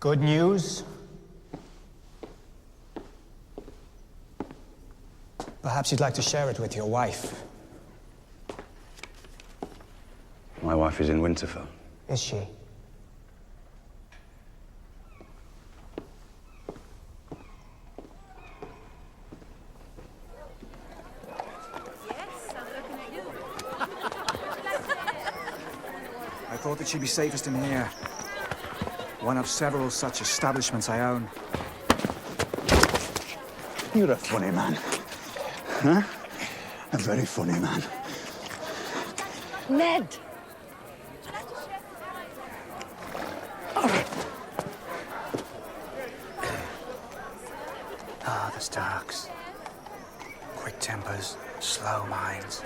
Good news? Perhaps you'd like to share it with your wife. My wife is in Winterfell. Is she? I thought that she'd be safest in here. One of several such establishments I own. You're a funny man. Huh? A very funny man. Ned! Ah, the Starks. Quick tempers, slow minds.